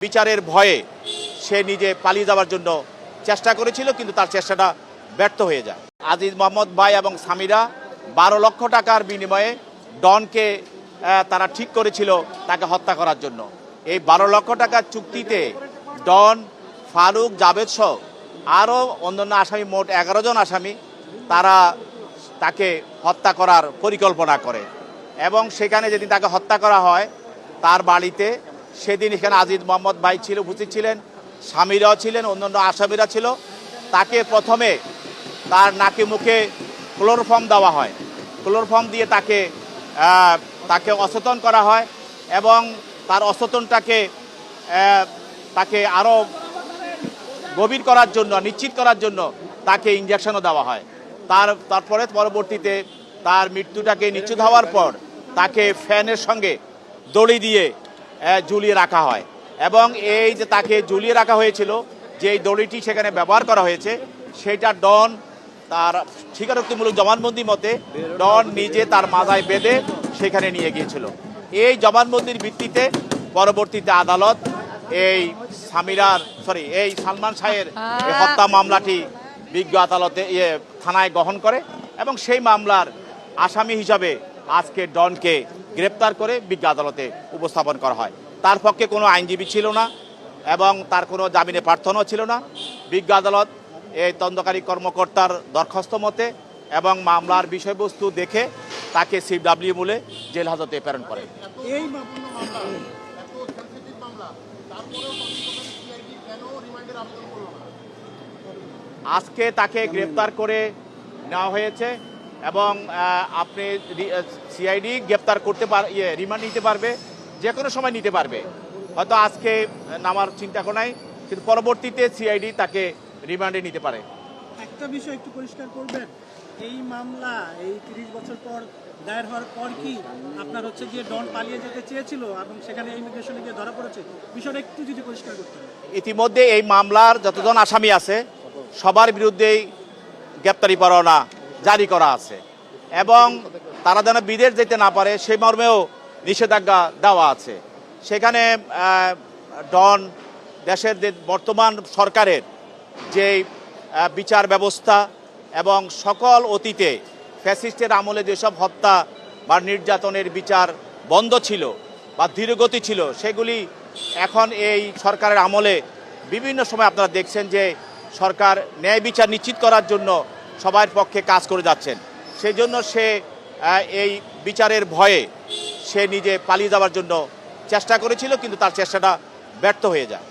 বিচারের ভয়ে সে নিজে পালিয়ে যাওয়ার জন্য চেষ্টা করেছিল, কিন্তু তার চেষ্টাটা ব্যর্থ হয়ে যায়। আজিজ মোহাম্মদ ভাই এবং সামিরা 12 লক্ষ টাকার বিনিময়ে ডনকে তারা ঠিক করেছিল তাকে হত্যা করার জন্য। এই 12 লক্ষ টাকার চুক্তিতে ডন, ফারুক, জাভেদ সহ আরও অন্যান্য আসামি, মোট 11 জন আসামি, তারা তাকে হত্যা করার পরিকল্পনা করে এবং সেখানে যেদিন তাকে হত্যা করা হয় তার বাড়িতে, সেদিন এখানে আজিজ মোহাম্মদ ভাই ছিল, উপস্থিত ছিলেন, স্বামীরাও ছিলেন, অন্যান্য আসামিরা ছিল। তাকে প্রথমে তার নাকে মুখে ক্লোরোফর্ম দেওয়া হয়, ক্লোরোফর্ম দিয়ে তাকে অচেতন করা হয় এবং তার অচেতনটাকে তাকে আরও গভীর করার জন্য, নিশ্চিত করার জন্য তাকে ইঞ্জেকশনও দেওয়া হয়। তারপরে পরবর্তীতে তার মৃত্যুটাকে নিশ্চিত হওয়ার পর তাকে ফ্যানের সঙ্গে দড়ি দিয়ে ঝুলিয়ে রাখা হয় এবং এই যে তাকে ঝুলিয়ে রাখা হয়েছিল, যেই দড়িটি সেখানে ব্যবহার করা হয়েছে, সেটা ডন তার স্বীকারোক্তিমূলক জবানবন্দি মতে ডন নিজে তার মাথায় বেঁধে সেখানে নিয়ে গিয়েছিল। এই জবানবন্দির ভিত্তিতে পরবর্তীতে আদালত এই সালমান শাহের হত্যা মামলাটি বিজ্ঞ আদালতে থানায় গ্রহণ করে এবং সেই মামলার আসামি হিসাবে আজকে ডনকে গ্রেপ্তার করে বিজ্ঞ আদালতে উপস্থাপন করা হয়। তার পক্ষে কোনো আইনজীবী ছিল না এবং তার কোনো জামিনে প্রার্থনাও ছিল না। বিজ্ঞ আদালত এই তদন্তকারী কর্মকর্তার দরখাস্ত মতে এবং মামলার বিষয়বস্তু দেখে তাকে CW মূলে জেল হাজতে প্রেরণ করে। আজকে তাকে গ্রেপ্তার করে নেওয়া হয়েছে এবং আপনি সিআইডি গ্রেপ্তার করতে রিমান্ড নিতে পারবে, যে কোনো সময় নিতে পারবে। হয়তো আজকে নামার চিন্তা নাই, কিন্তু পরবর্তীতে সিআইডি তাকে রিমান্ডে নিতে পারে। একটা বিষয় একটু পরিষ্কার করবেন, এই মামলা এই 30 বছর পর দায়ের হওয়ার পর কি আপনার যে ডন পালিয়ে যেতে চেয়েছিল এবং সেখানে ইমিগ্রেশনে গিয়ে ধরা পড়েছে, বিষয়টা একটু যদি পরিষ্কার করতে হবে। ইতিমধ্যে এই মামলার যতজন আসামি আছে সবার বিরুদ্ধেই গ্রেপ্তারি পরোয়ানা জারি করা আছে এবং তারা যেন বিদেশ যেতে না পারে সেই মর্মেও নিষেধাজ্ঞা দেওয়া আছে। সেখানে ডন দেশের বর্তমান সরকারের যে বিচার ব্যবস্থা এবং সকল অতীতে ফ্যাসিস্টের আমলে যেসব হত্যা বা নির্যাতনের বিচার বন্ধ ছিল বা ধীরগতি ছিল, সেগুলি এখন এই সরকারের আমলে বিভিন্ন সময় আপনারা দেখছেন যে সরকার ন্যায় বিচার নিশ্চিত করার জন্য সবার পক্ষে কাজ করে যাচ্ছেন। সেই জন্য সে এই বিচারের ভয়ে সে নিজে পালিয়ে যাওয়ার জন্য চেষ্টা করেছিল, কিন্তু তার চেষ্টাটা ব্যর্থ হয়ে যায়।